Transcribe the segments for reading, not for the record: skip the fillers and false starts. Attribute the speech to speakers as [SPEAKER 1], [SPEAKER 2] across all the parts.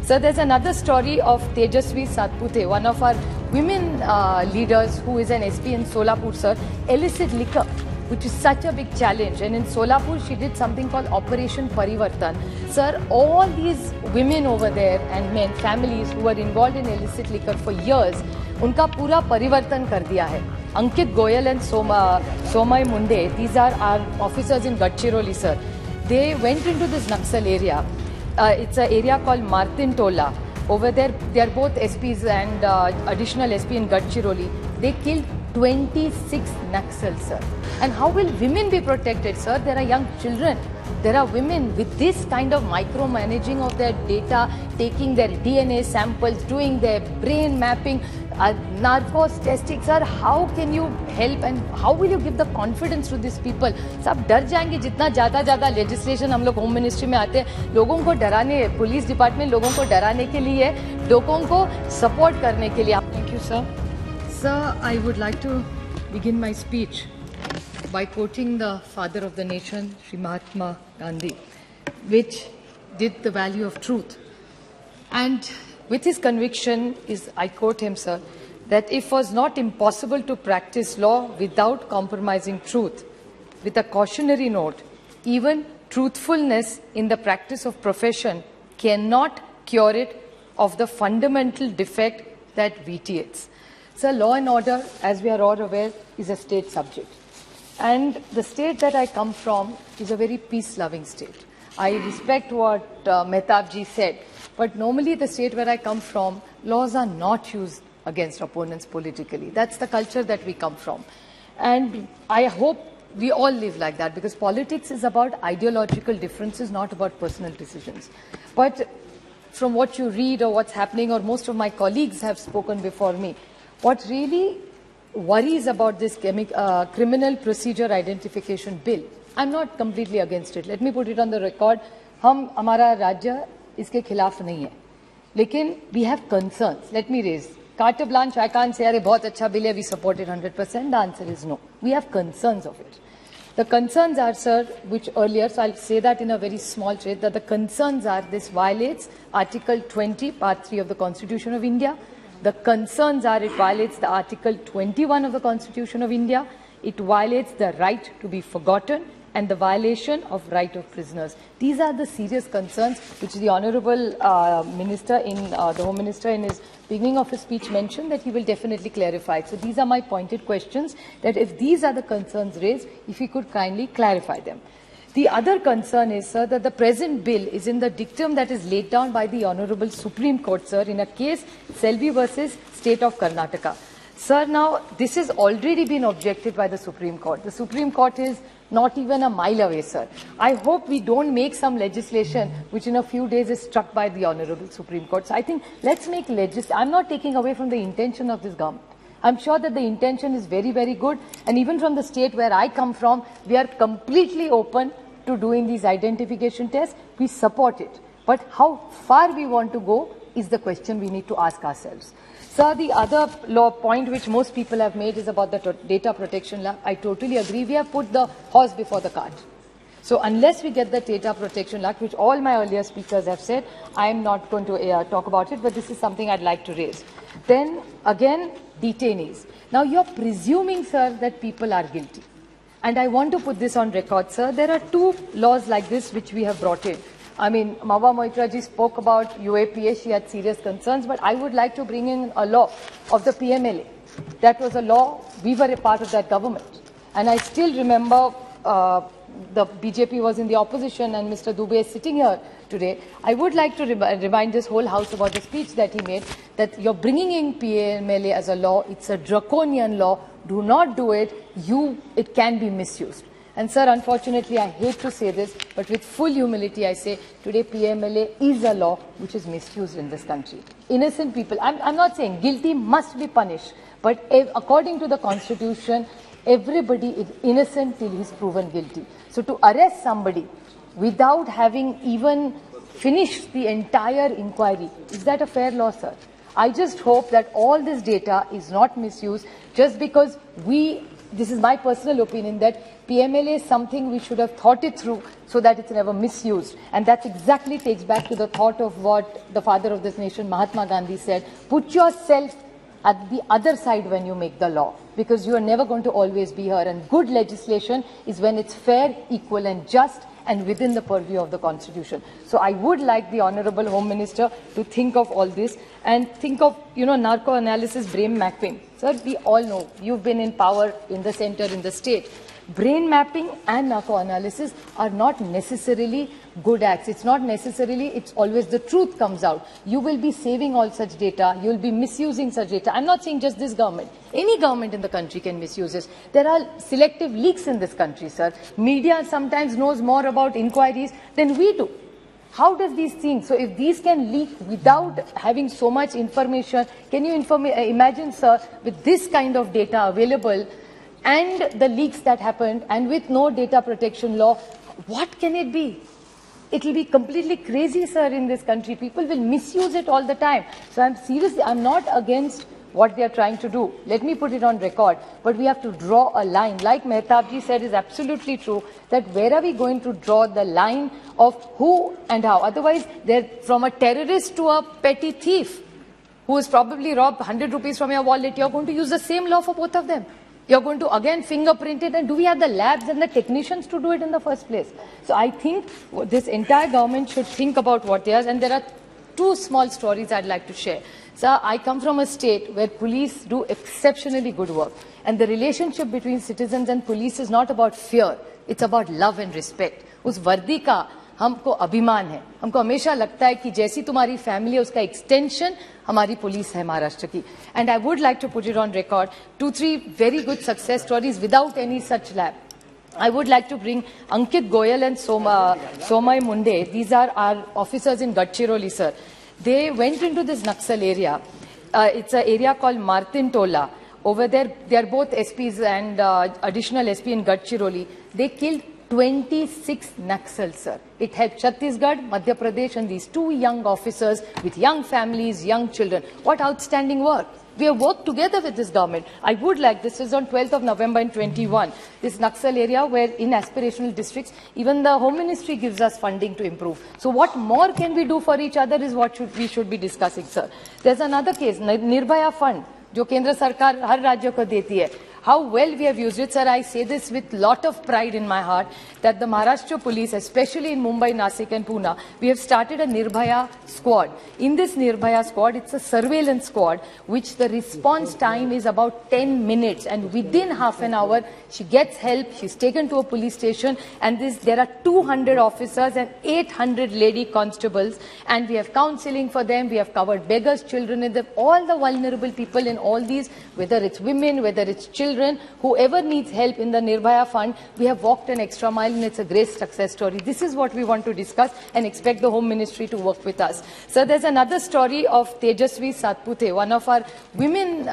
[SPEAKER 1] So there's another story of Tejasvi Satpute, one of our women leaders who is an SP in Solapur, sir. Illicit liquor, which is such a big challenge. And in Solapur, she did something called Operation Parivartan. Sir, all these women over there and men, families who were involved in illicit liquor for years, उनका पूरा परिवर्तन कर दिया है. Ankit Goyal and Somay Munde, these are our officers in Gadchiroli, sir. They went into this Naxal area. It's an area called Martin Tola. Over there, they are both SPs and additional SP in Gadchiroli. They killed 26 Naxals, sir. And how will women be protected, sir? There are young children. There are women with this kind of micromanaging of their data, taking their DNA samples, doing their brain mapping, narcos testing. Sir, how can you help and how will you give the confidence to these people? सब डर जाएंगे जितना ज़्यादा legislation हम लोग home ministry में आते हैं, लोगों को डराने, पुलिस डिपार्टमेंट लोगों को डराने के लिए, लोगों को सपोर्ट करने के लिए. Thank you, sir. Sir, I would like to begin my speech by quoting the father of the nation, Sri Mahatma Gandhi, which did the value of truth. And with his conviction is, I quote him, sir, that if it was not impossible to practice law without compromising truth, with a cautionary note, even truthfulness in the practice of profession cannot cure it of the fundamental defect that vitiates. So law and order, as we are all aware, is a state subject. And the state that I come from is a very peace-loving state. I respect what Mehtabji said, but normally the state where I come from, laws are not used against opponents politically. That's the culture that we come from. And I hope we all live like that, because politics is about ideological differences, not about personal decisions. But from what you read or what's happening, or most of my colleagues have spoken before me, what really worries about this criminal procedure identification bill, I'm not completely against it. Let me put it on the record. हमारा राज्य इसके खिलाफ नहीं है, लेकिन we have concerns. Let me raise. Carte blanche, I can't say, अरे बहुत अच्छा bill है, we support it 100%. The answer is no. We have concerns of it. The concerns are, sir, which earlier, so I'll say that in a very small trait, that the concerns are this violates Article 20, Part 3 of the Constitution of India. The concerns are it violates the Article 21 of the Constitution of India. It violates the right to be forgotten and the violation of right of prisoners. These are the serious concerns which the Honourable Minister the Home Minister in his beginning of his speech mentioned that he will definitely clarify. So these are my pointed questions, that if these are the concerns raised, if he could kindly clarify them. The other concern is, sir, that the present bill is in the dictum that is laid down by the Honourable Supreme Court, sir, in a case Selvi versus State of Karnataka. Sir, now this has already been objected by the Supreme Court. The Supreme Court is not even a mile away, sir. I hope we don't make some legislation which in a few days is struck by the Honourable Supreme Court. So I think let's make I'm not taking away from the intention of this government. I'm sure that the intention is very, very good. And even from the state where I come from, we are completely open to doing these identification tests. We support it. But how far we want to go is the question we need to ask ourselves. Sir, the other point which most people have made is about the data protection law. I totally agree. We have put the horse before the cart. So unless we get the data protection law, which all my earlier speakers have said, I am not going to talk about it, but this is something I'd like to raise. Then again, detainees. Now you're presuming, sir, that people are guilty. And I want to put this on record, sir. There are two laws like this which we have brought in. I mean, Mawa Moitra ji spoke about UAPA, she had serious concerns, but I would like to bring in a law of the PMLA. That was a law, we were a part of that government. And I still remember the BJP was in the opposition and Mr. Dubey is sitting here today. I would like to remind this whole house about the speech that he made, that you're bringing in PMLA as a law, it's a draconian law, do not do it, it can be misused. And sir, unfortunately, I hate to say this, but with full humility, I say today PMLA is a law which is misused in this country. Innocent people, I'm not saying guilty must be punished, but according to the Constitution, everybody is innocent till he's proven guilty. So to arrest somebody without having even finished the entire inquiry, is that a fair law, sir? I just hope that all this data is not misused just because we this is my personal opinion, that PMLA is something we should have thought it through so that it's never misused. And that exactly takes back to the thought of what the father of this nation, Mahatma Gandhi, said: put yourself at the other side when you make the law, because you are never going to always be here. And good legislation is when it's fair, equal and just, and within the purview of the Constitution. So I would like the Honourable Home Minister to think of all this and think of, narco analysis, brain mapping. Sir, we all know, you've been in power in the centre, in the state. Brain mapping and narco analysis are not necessarily good acts. It's not necessarily, it's always the truth comes out. You will be saving all such data. You will be misusing such data. I'm not saying just this government. Any government in the country can misuse this. There are selective leaks in this country, sir. Media sometimes knows more about inquiries than we do. How does these things, so if these can leak without having so much information, can you imagine, sir, with this kind of data available, and the leaks that happened, and with no data protection law, what can it be? It will be completely crazy, sir, in this country. People will misuse it all the time. So I'm seriously, I'm not against what they are trying to do. Let me put it on record. But we have to draw a line. Like Mehtabji said, is absolutely true, that where are we going to draw the line of who and how? Otherwise, they're from a terrorist to a petty thief who has probably robbed 100 rupees from your wallet. You're going to use the same law for both of them. You're going to again fingerprint it, and do we have the labs and the technicians to do it in the first place? So I think this entire government should think about what they are, and there are two small stories I'd like to share. Sir, I come from a state where police do exceptionally good work, and the relationship between citizens and police is not about fear, it's about love and respect. उस वर्दी का हमको अभिमान है. हमको हमेशा लगता है कि जैसी तुम्हारी फैमिली है उसका एक्सटेंशन हमारी पुलिस है महाराष्ट्र की. And I would like to put it on record, 2-3 very good success stories without any such lab. I would like to bring Ankit Goyal and Somay Munde. These are our officers in Gadchiroli, sir. They went into this Naxal area. It's an area called Martin Tola. Over there, they are both SPs and additional SP in Gadchiroli. They killed 26 Naxals, sir. It helped Chhattisgarh, Madhya Pradesh, and these two young officers with young families, young children. What outstanding work. We have worked together with this government. I would like, this is on 12th of November in 21, this Naxal area where in aspirational districts, even the Home Ministry gives us funding to improve. So what more can we do for each other is what we should be discussing, sir. There's another case, Nirbhaya Fund, जो केंद्र सरकार हर राज्य को देती है. How well we have used it, sir. I say this with lot of pride in my heart, that the Maharashtra police, especially in Mumbai, Nasik and Pune, we have started a Nirbhaya squad. In this Nirbhaya squad, it's a surveillance squad, which the response time is about 10 minutes. And within half an hour, she gets help, she's taken to a police station, and there are 200 officers and 800 lady constables. And we have counseling for them, we have covered beggars, children, and all the vulnerable people in all these, whether it's women, whether it's children, whoever needs help in the Nirbhaya Fund, we have walked an extra mile, and it's a great success story. This is what we want to discuss and expect the Home Ministry to work with us. So there's another story of Tejasvi Satpute, one of our women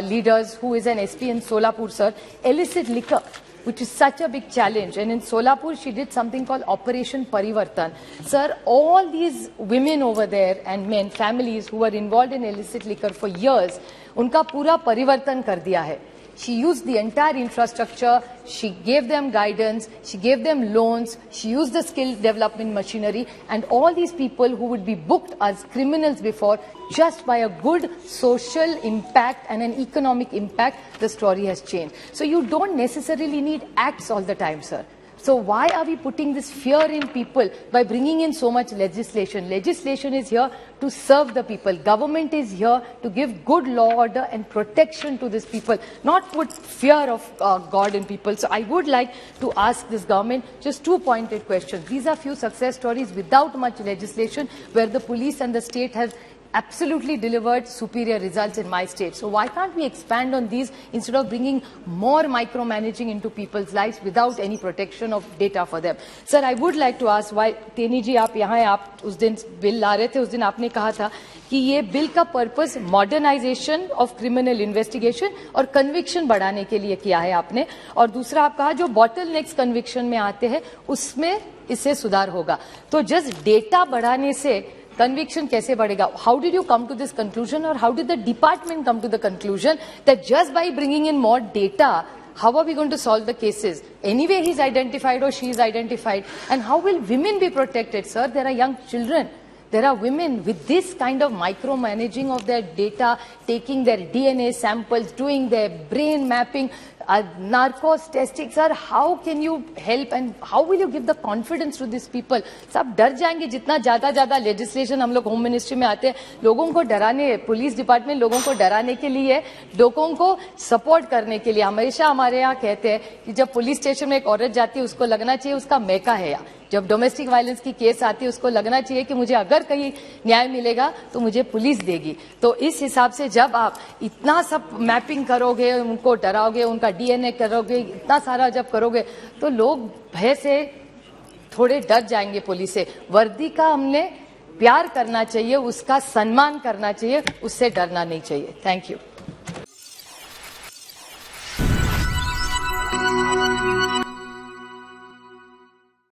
[SPEAKER 1] leaders who is an SP in Solapur, sir, illicit liquor, which is such a big challenge. And in Solapur, she did something called Operation Parivartan. Sir, all these women over there and men, families who were involved in illicit liquor for years, उनका पूरा परिवर्तन कर दिया है. She used the entire infrastructure, she gave them guidance, she gave them loans, she used the skill development machinery, and all these people who would be booked as criminals before, just by a good social impact and an economic impact, the story has changed. So you don't necessarily need acts all the time, sir. So why are we putting this fear in people by bringing in so much legislation? Legislation is here to serve the people. Government is here to give good law order and protection to these people, not put fear of God in people. So I would like to ask this government just two pointed questions. These are few success stories without much legislation where the police and the state have absolutely delivered superior results in my state. So why can't we expand on these instead of bringing more micromanaging into people's lives without any protection of data for them? Sir, I would like to ask why, Teni ji, आप यहाँ हैं, आप उस दिन bill ला रहे थे, उस दिन आपने कहा था कि ये बिल का purpose modernization of criminal investigation और कन्विक्शन बढ़ाने के लिए किया है आपने, और दूसरा आप कहा जो बॉटल नेक्स कन्विक्शन में आते हैं उसमें इससे सुधार होगा. तो जस्ट डेटा बढ़ाने से conviction कैसे बढ़ेगा? How did you come to this conclusion, or how did the department come to the conclusion that just by bringing in more data, how are we going to solve the cases? Anyway, he's identified or she is identified. And how will women be protected, sir? There are young children. There are women with this kind of micromanaging of their data, taking their DNA samples, doing their brain mapping, narcos testing. Sir, how can you help and how will you give the confidence to these people? सब डर जाएंगे जितना ज्यादा legislation हम लोग home ministry में आते हैं लोगों को डराने, पुलिस डिपार्टमेंट लोगों को डराने के लिए, लोगों को सपोर्ट करने के लिए। हमेशा हमारे यहाँ कहते हैं कि जब पुलिस स्टेशन में एक औरत जाती है उसको लगना चाहिए उसका मैका है यहाँ। जब डोमेस्टिक वायलेंस की केस आती है उसको लगना चाहिए कि मुझे अगर कहीं न्याय मिलेगा तो मुझे पुलिस देगी। तो इस हिसाब से जब आप इतना सब मैपिंग करोगे, उनको डराओगे, उनका डीएनए करोगे, इतना सारा जब करोगे तो लोग भय से थोड़े डर जाएंगे पुलिस से। वर्दी का हमने प्यार करना चाहिए, उसका सम्मान करना चाहिए, उससे डरना नहीं चाहिए। Thank you.